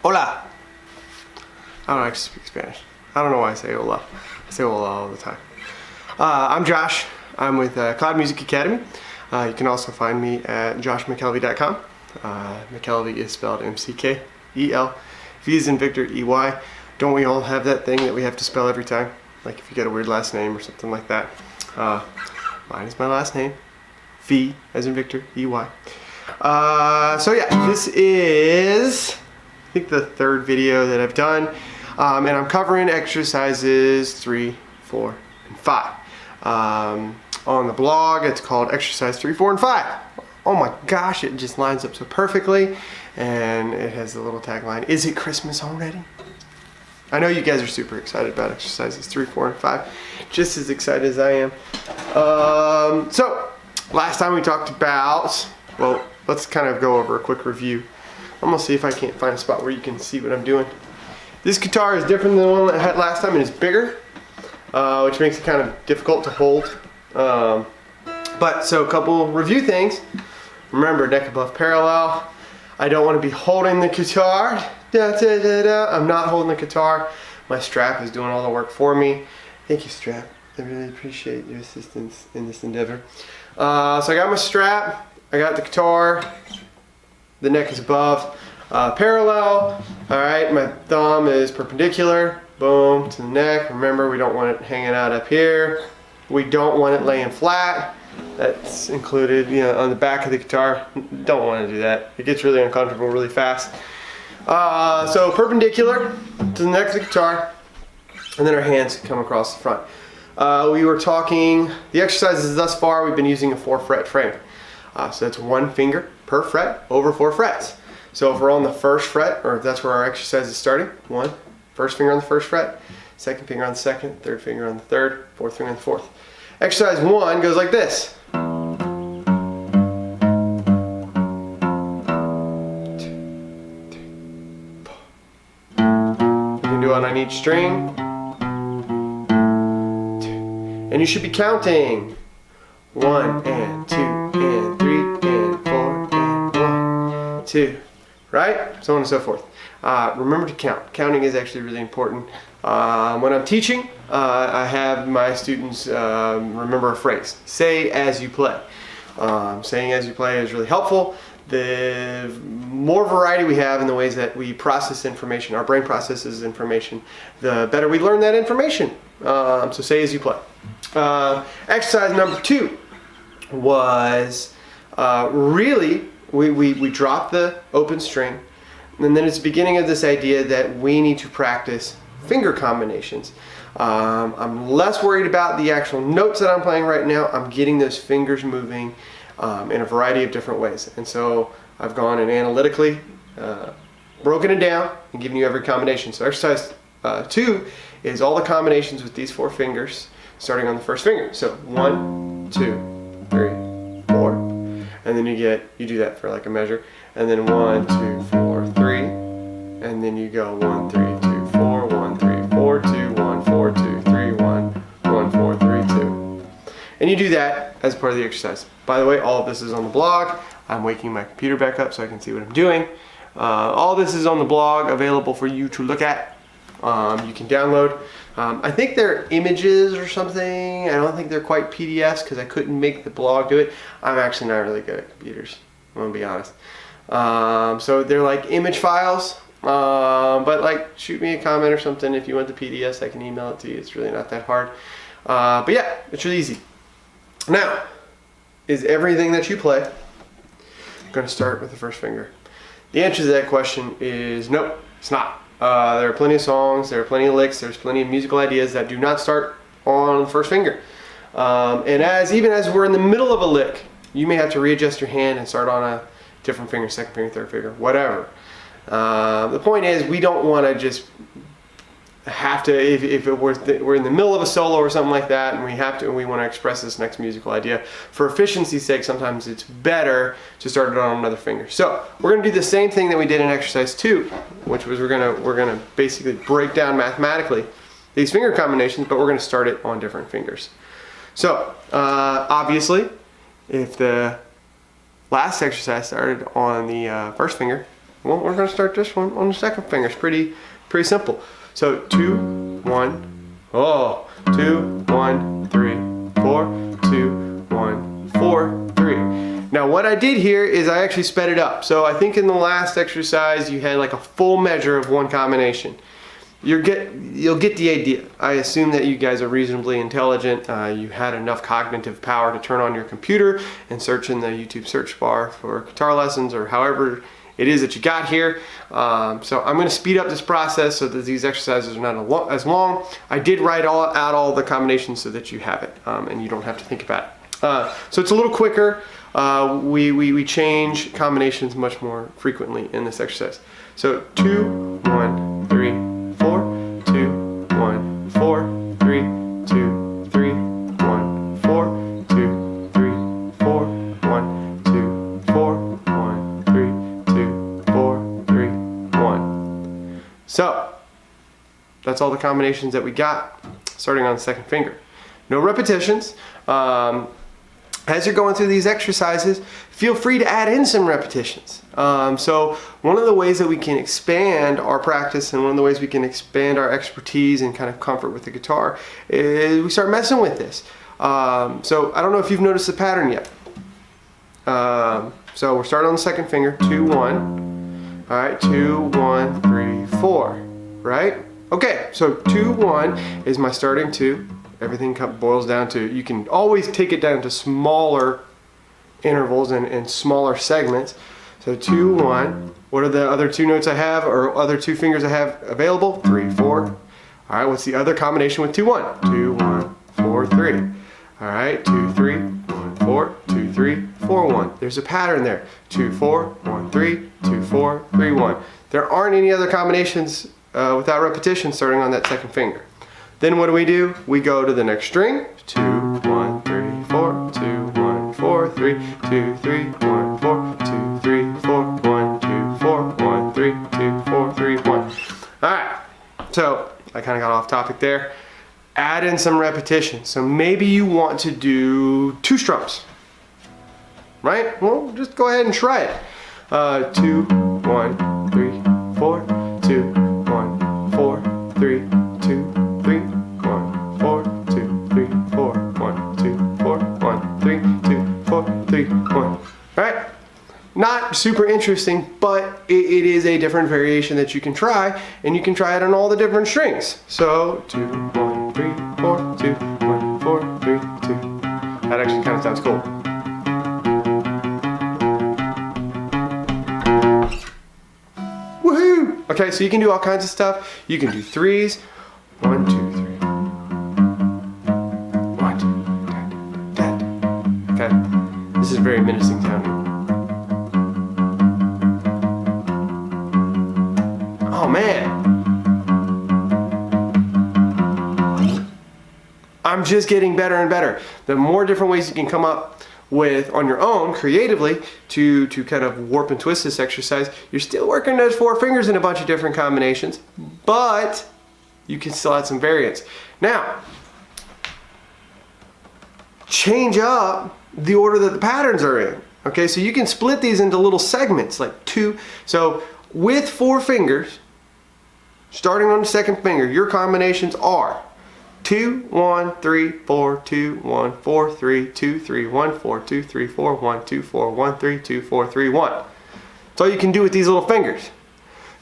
Hola. I don't actually speak Spanish. I don't know why I say hola. I say hola all the time. I'm Josh. I'm with Cloud Music Academy. You can also find me at joshmckelvey.com. McKelvey is spelled M-C-K-E-L. V is in Victor, E-Y. Don't we all have that thing that we have to spell every time? Like if you get a weird last name or something like that. Mine is my last name. V as in Victor, E-Y. So yeah, this is, I think, the third video that I've done. And I'm covering exercises 3, 4, and 5. On the blog, it's called Exercise 3, 4, and 5. Oh my gosh, it just lines up so perfectly. And it has the little tagline, is it Christmas already? I know you guys are super excited about exercises 3, 4, and 5. Just as excited as I am. So, last time we talked about, well, let's kind of go over a quick review. I'm gonna see if I can't find a spot where you can see what I'm doing. This guitar is different than the one that I had last time, and it's bigger, which makes it kind of difficult to hold. But so a couple review things. Remember, neck above parallel. I don't want to be holding the guitar. I'm not holding the guitar. My strap is doing all the work for me. Thank you, strap. I really appreciate your assistance in this endeavor. So I got my strap. I got the guitar. The neck is above parallel. All right, my thumb is perpendicular. Boom, to the neck. Remember, we don't want it hanging out up here. We don't want it laying flat. That's included, you know, on the back of the guitar. Don't want to do that. It gets really uncomfortable really fast. So perpendicular to the neck of the guitar, and then our hands come across the front. We were talking, the exercises thus far, we've been using a 4-fret frame. So that's 1 finger per fret over 4 frets. So if we're on the 1st fret, or if that's where our exercise is starting, 1, first finger on the 1st fret, 2nd finger on the 2nd, 3rd finger on the 3rd, 4th finger on the 4th. Exercise 1 goes like this. 2, 3, 4. You can do it on each string. 2. And you should be counting. 1 and 2 and 3 and 4 and 1, 2. Right? So on and so forth. Remember to count. Counting is actually really important. When I'm teaching, I have my students remember a phrase. Say as you play. Saying as you play is really helpful. The more variety we have in the ways that we process information, our brain processes information, the better we learn that information. So say as you play. Exercise number 2 was really, we drop the open string, and then it's the beginning of this idea that we need to practice finger combinations. I'm less worried about the actual notes that I'm playing right now. I'm getting those fingers moving in a variety of different ways. And so I've gone and analytically broken it down and given you every combination. So exercise 2 is all the combinations with these 4 fingers starting on the 1st finger. So 1, 2, 3, 4. And then you do that for like a measure. And then 1, 2, 4, 3. And then you go 1, 3, 2, 4, 1, 3, 4, 2, 1, 4, 2, 3, 1, 1, 4, 3, 2. And you do that as part of the exercise. By the way, all of this is on the blog. I'm waking my computer back up so I can see what I'm doing. All this is on the blog, available for you to look at. You can download. I think they're images or something. I don't think they're quite PDFs because I couldn't make the blog do it. I'm actually not really good at computers, I'm gonna be honest. So they're like image files. But like, shoot me a comment or something if you want the PDFs. I can email it to you. It's really not that hard. But yeah, it's really easy. Now, is everything that you play going to start with the 1st finger? The answer to that question is no, it's not. There are plenty of songs, there are plenty of licks, there's plenty of musical ideas that do not start on the 1st finger. And even as we're in the middle of a lick, you may have to readjust your hand and start on a different finger, 2nd finger, 3rd finger, whatever. The point is, we don't want to just have to, if we're in the middle of a solo or something like that, and we want to express this next musical idea, for efficiency's sake, sometimes it's better to start it on another finger. So we're going to do the same thing that we did in exercise 2, which was we're going to basically break down mathematically these finger combinations, but we're going to start it on different fingers. So obviously, if the last exercise started on the 1st finger, Well, we're going to start this one on the second finger. It's pretty simple. So 2, 1, 2, 1, 3, 4, 2, 1, 4, 3. Now what I did here is I actually sped it up. So I think in the last exercise you had like a full measure of one combination. You'll get the idea. I assume that you guys are reasonably intelligent. You had enough cognitive power to turn on your computer and search in the YouTube search bar for guitar lessons or however it is that you got here. So I'm going to speed up this process so that these exercises are not as long. I did write out all the combinations so that you have it and you don't have to think about it. So it's a little quicker. We change combinations much more frequently in this exercise. So 2, 1, 3, 4, 2, 1, 4, 3, 2, 3, 1, 4, 2, 3, 4, 1, 2, 4, 1, 3, 2, 4, 3, 1. So that's all the combinations that we got starting on the second finger. No repetitions. As you're going through these exercises, feel free to add in some repetitions. So one of the ways that we can expand our practice and one of the ways we can expand our expertise and kind of comfort with the guitar is we start messing with this. So I don't know if you've noticed the pattern yet. So we're starting on the second finger, 2, 1. All right, 2, 1, 3, 4, right? Okay, so 2, 1 is my starting 2. Everything boils down to, you can always take it down to smaller intervals and smaller segments. So 2, 1. What are the other 2 notes I have, or other 2 fingers I have available? 3, 4. All right, what's the other combination with 2, 1? 2, 1, 4, 3. All right, 2, 3, 1, 4, 2, 3, 4, 1. There's a pattern there. 2, 4, 1, 3, 2, 4, 3, 1. There aren't any other combinations without repetition starting on that second finger. Then what do? We go to the next string. 2, 1, 3, 4, 2, 1, 4, 3, 2, 3, 1, 4, 2, 3, 4, 1, 2, 4, 1, 3, 2, 4, 3, 1. All right, so I kind of got off topic there. Add in some repetition. So maybe you want to do 2 strums, right? Well, just go ahead and try it. 2, 1, 3, 4, 2, 1, 4, 3, 2, 3, 1, 4, 2, 3, 4, 1, 2, 4, 1, 3, 2, 4, 3, 1. Right? Not super interesting, but it is a different variation that you can try, and you can try it on all the different strings. So 2, 1, 3, 4, 2, 1, 4, 3, 2. That actually kind of sounds cool. Woohoo! Okay, so you can do all kinds of stuff. You can do 3s. 1, 2, 3. 1, 2, da, da. Okay. This is very menacing sounding. Oh man. I'm just getting better and better. The more different ways you can come up with on your own creatively to kind of warp and twist this exercise, you're still working those 4 fingers in a bunch of different combinations, but you can still add some variants. Now, change up the order that the patterns are in. Okay, so you can split these into little segments, like 2. So with 4 fingers, starting on the second finger, your combinations are 2, 1, 3, 4, 2, 1, 4, 3, 2, 3, 1, 4, 2, 3, 4, 1, 2, 4, 1, 3, 2, 4, 3, 1. That's all you can do with these little fingers.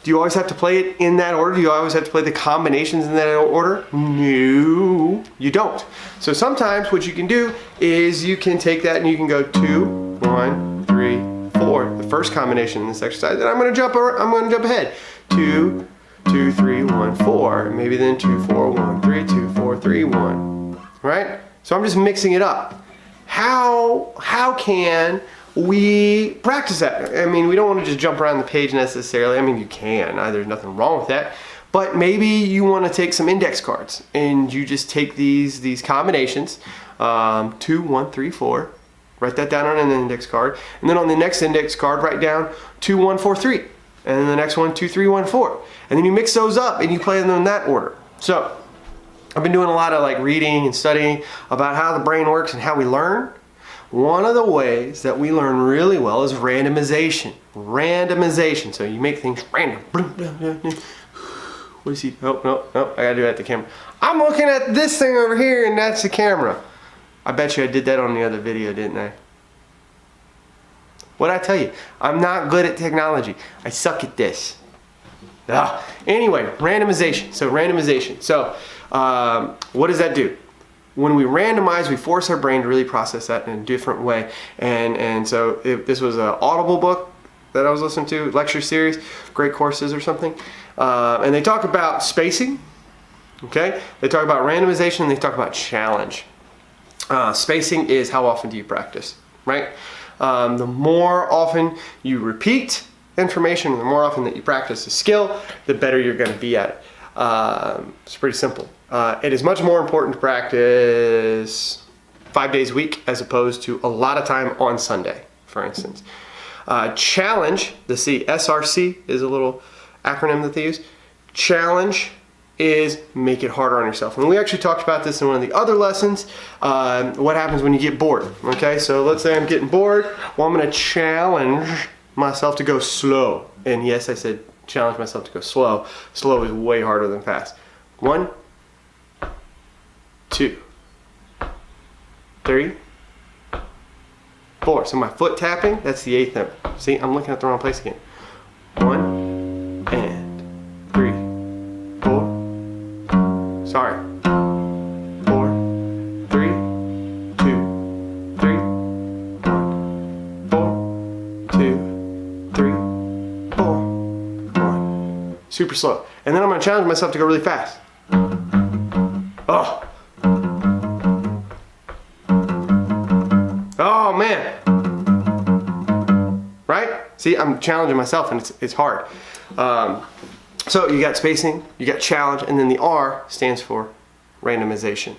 Do you always have to play it in that order? Do you always have to play the combinations in that order? No, you don't. So sometimes what you can do is you can take that and you can go 2, 1, 3, 4. The first combination in this exercise. Then I'm going to jump ahead. 2, 2, 3, 1, 4. Maybe then 2, 4, 1, 3, 2, 4, 3, 1. Right? So I'm just mixing it up. How can we practice that? I mean, we don't want to just jump around the page necessarily. I mean, you can. There's nothing wrong with that. But maybe you want to take some index cards and you just take these combinations, 2, 1, 3, 4. Write that down on an index card. And then on the next index card, write down 2, 1, 4, 3. And then the next one, 2, 3, 1, 4. And then you mix those up and you play them in that order. So I've been doing a lot of like reading and studying about how the brain works and how we learn. One of the ways that we learn really well is randomization. Randomization. So you make things random. What is he? Oh, no, I gotta do it at the camera. I'm looking at this thing over here and that's the camera. I bet you I did that on the other video, didn't I? What'd I tell you? I'm not good at technology. I suck at this. Anyway, randomization. So randomization. So what does that do? When we randomize, we force our brain to really process that in a different way. And so if this was an Audible book that I was listening to, lecture series, great courses or something. And they talk about spacing, okay? They talk about randomization, and they talk about challenge. Spacing is how often do you practice, right? The more often you repeat information, the more often that you practice a skill, the better you're going to be at it. It's pretty simple. It is much more important to practice 5 days a week as opposed to a lot of time on Sunday, for instance. Challenge, the C, SRC is a little acronym that they use. Challenge is make it harder on yourself. And we actually talked about this in one of the other lessons. What happens when you get bored? Okay, so let's say I'm getting bored. Well, I'm going to challenge myself to go slow. And yes, I said challenge myself to go slow. Slow is way harder than fast. 1, 2, 3, 4. So my foot tapping, that's the 8th note. See, I'm looking at the wrong place again. 1 and 3, 4. Sorry. 4, 3, 2, 3, 1, 4, 2, 3, 4, 1. Super slow. And then I'm going to challenge myself to go really fast. Oh. Oh man. Right? See, I'm challenging myself and it's hard. So you got spacing, you got challenge, and then the R stands for randomization.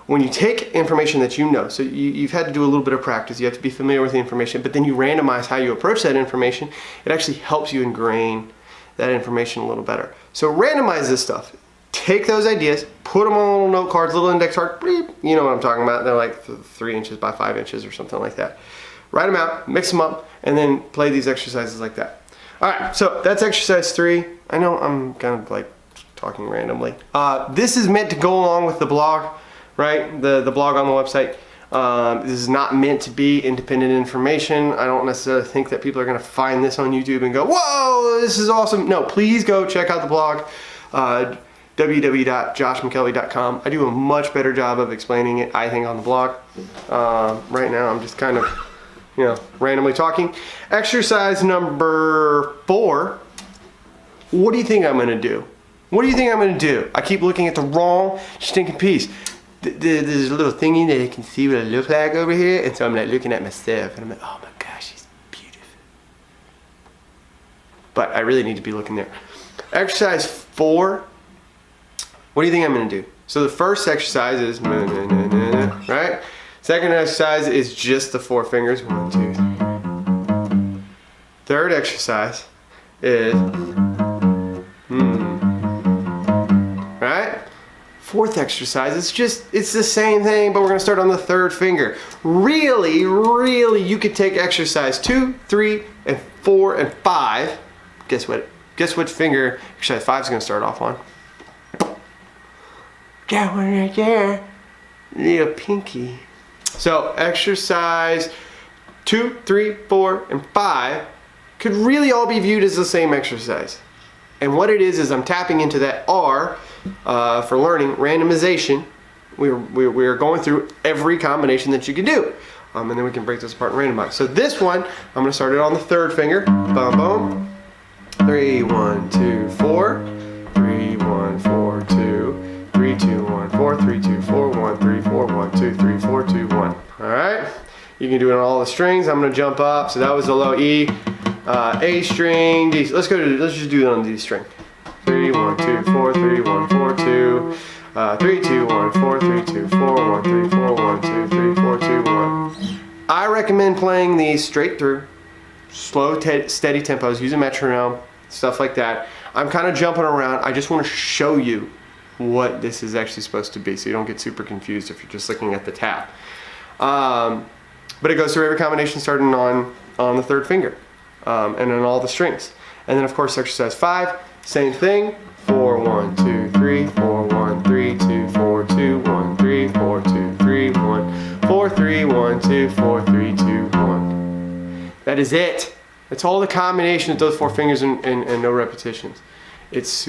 When you take information that you know, so you've had to do a little bit of practice, you have to be familiar with the information, but then you randomize how you approach that information, it actually helps you ingrain that information a little better. So randomize this stuff. Take those ideas, put them on little note cards, little index cards, you know what I'm talking about, they're like 3 inches by 5 inches or something like that. Write them out, mix them up, and then play these exercises like that. Alright, so that's exercise 3. I know I'm kind of like talking randomly. This is meant to go along with the blog, right? The blog on the website. This is not meant to be independent information. I don't necessarily think that people are going to find this on YouTube and go, whoa, this is awesome. No, please go check out the blog. www.joshmckelvey.com. I do a much better job of explaining it, I think, on the blog. Right now I'm just kind of, randomly talking. Exercise number 4. What do you think I'm going to do? What do you think I'm going to do? I keep looking at the wrong stinking piece. There's a little thingy that I can see what I look like over here, and so I'm like looking at myself and I'm like, oh my gosh, she's beautiful. But I really need to be looking there. Exercise 4. What do you think I'm going to do? So the first exercise is, right? Second exercise is just the 4 fingers. 1, 2, 3. Third exercise is, right? Fourth exercise, it's the same thing, but we're going to start on the 3rd finger. Really, you could take exercise 2, 3, and 4, and 5. Guess what? Guess which finger exercise 5 is going to start off on? That one right there, little pinky. So exercise 2, 3, 4, and 5 could really all be viewed as the same exercise. And what it is I'm tapping into that R for learning, randomization. We're going through every combination that you can do. And then we can break this apart and randomize. So this one, I'm going to start it on the 3rd finger. Boom, boom. 3, 1, 2, 4. 3, 1, 4, 2. 3, 2, 1, 4, 3, 2, 4, 1, 3, 4, 1, 2, 3, 4, 2, 1. Alright? You can do it on all the strings. I'm going to jump up. So that was the low E, A string, D. Let's just do it on D string. 3, 1, 2, 4, 3, 1, 4, 2. 3, 2, 1, 4, 3, 2, 4, 1, 3, 4, 1, 2, 3, 4, 2, 1. I recommend playing these straight through. Slow, steady tempos, use a metronome, stuff like that. I'm kind of jumping around. I just want to show you what this is actually supposed to be, so you don't get super confused if you're just looking at the tab. But it goes through every combination starting on the third finger, and on all the strings. And then of course exercise 5, same thing. 4, 1, 2, 3, 4, 1, 3, 2, 4, 2, 1, 3, 4, 2, 3, 1, 4, 3, 1, 2, 4, 3, 2, 1. That is it. It's all the combination of those 4 fingers and no repetitions. It's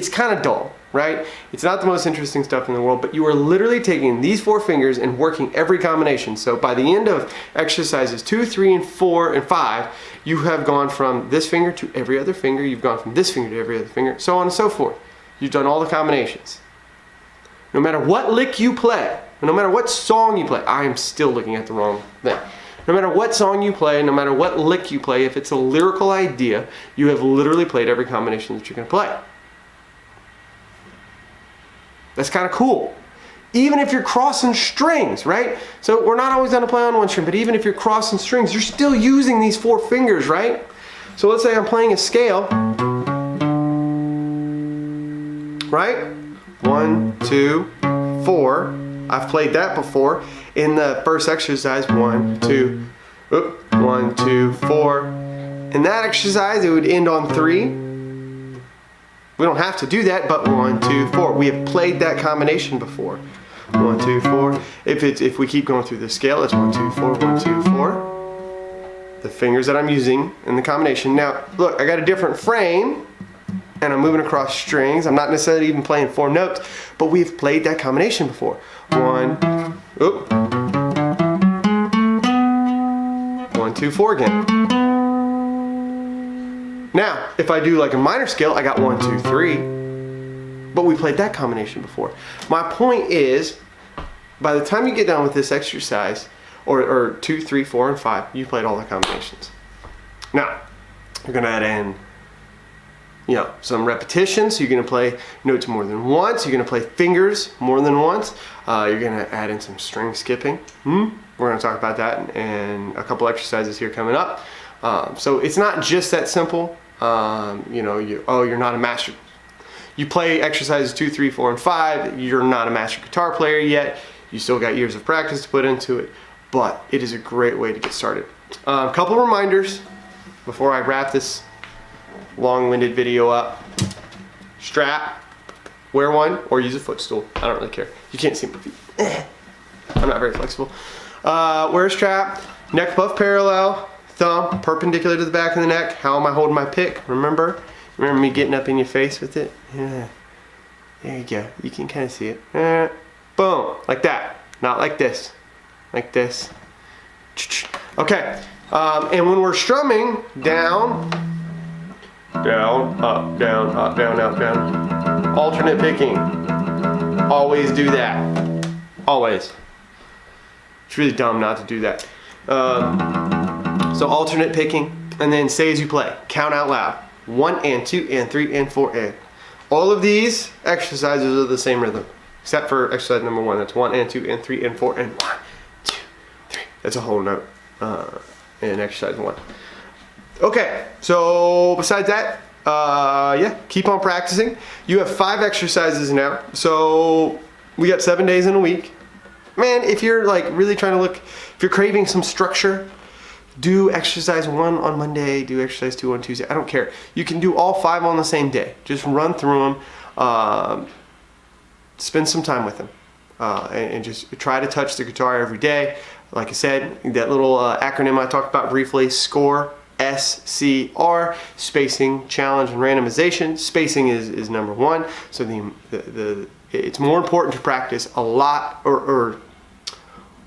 kind of dull, right? It's not the most interesting stuff in the world, but you are literally taking these 4 fingers and working every combination. So by the end of exercises 2, 3, and 4, and 5, you have gone from this finger to every other finger. You've gone from this finger to every other finger, so on and so forth. You've done all the combinations. No matter what lick you play, no matter what song you play, I am still looking at the wrong thing. No matter what song you play, no matter what lick you play, if it's a lyrical idea, you have literally played every combination that you can play. That's kind of cool. Even if you're crossing strings, right? So we're not always going to play on one string, but even if you're crossing strings, you're still using these 4 fingers, right? So let's say I'm playing a scale, right? 1, 2, 4. I've played that before in the first exercise. 1, 2, 1, 2, 4. In that exercise, it would end on 3. We don't have to do that, but 1, 2, 4. We have played that combination before. 1, 2, 4. If we keep going through the scale, it's 1, 2, 4, 1, 2, 4. The fingers that I'm using in the combination. Now, look, I got a different frame, and I'm moving across strings. I'm not necessarily even playing 4 notes, but we've played that combination before. 1, 2, 4 again. Now, if I do like a minor scale, I got 1, 2, 3, but we played that combination before. My point is, by the time you get done with this exercise, or 2, 3, 4, and 5, you played all the combinations. Now, you're gonna add in, some repetitions. So you're gonna play notes more than once. You're gonna play fingers more than once. You're gonna add in some string skipping. We're gonna talk about that in a couple exercises here coming up. So it's not just that simple. You're not a master. You play exercises 2, 3, 4, and 5. You're not a master guitar player yet. You still got years of practice to put into it, but it is a great way to get started. A couple reminders before I wrap this long-winded video up. Strap, wear one, or use a footstool. I don't really care. You can't see my feet. I'm not very flexible. Wear a strap, neck buff parallel, thumb perpendicular to the back of the neck. How am I holding my pick? Remember me getting up in your face with it? Yeah. There you go. You can kind of see it. Boom, like that. Not like this. Like this. Okay. And when we're strumming, down, down, up, down, up, down, up, down. Alternate picking. Always do that. Always. It's really dumb not to do that. So alternate picking, and then say as you play. Count out loud. 1 and 2 and 3 and 4 and. All of these exercises are the same rhythm, except for exercise number 1. That's 1 and 2 and 3 and 4 and 1, 2, 3. That's a whole note in exercise 1. Okay, so besides that, keep on practicing. You have 5 exercises now, so we got 7 days in a week. Man, if you're like really trying to if you're craving some structure, do exercise 1 on Monday, do exercise 2 on Tuesday. I don't care. You can do all 5 on the same day. Just run through them, spend some time with them, and just try to touch the guitar every day. Like I said, that little acronym I talked about briefly, SCORE, SCR, spacing, challenge, and randomization. Spacing is number 1. So it's more important to practice a lot or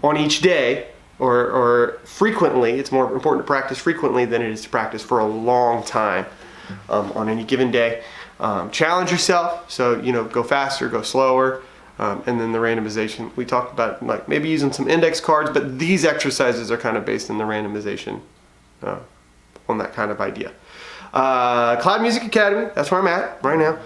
on each day or frequently. It's more important to practice frequently than it is to practice for a long time on any given day. Challenge yourself, so go faster, go slower, and then the randomization. We talked about like maybe using some index cards, but these exercises are kind of based in the randomization on that kind of idea. Cloud Music Academy, that's where I'm at right now.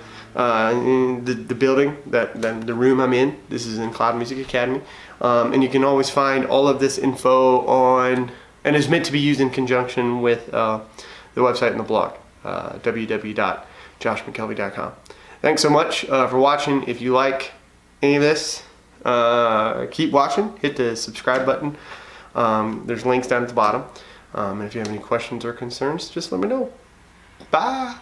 In the building, the room I'm in, this is in Cloud Music Academy. And you can always find all of this info on, and is meant to be used in conjunction with the website and the blog, www.joshmckelvey.com. Thanks so much for watching. If you like any of this, Keep watching. Hit the subscribe button. There's links down at the bottom. And if you have any questions or concerns, just let me know. Bye.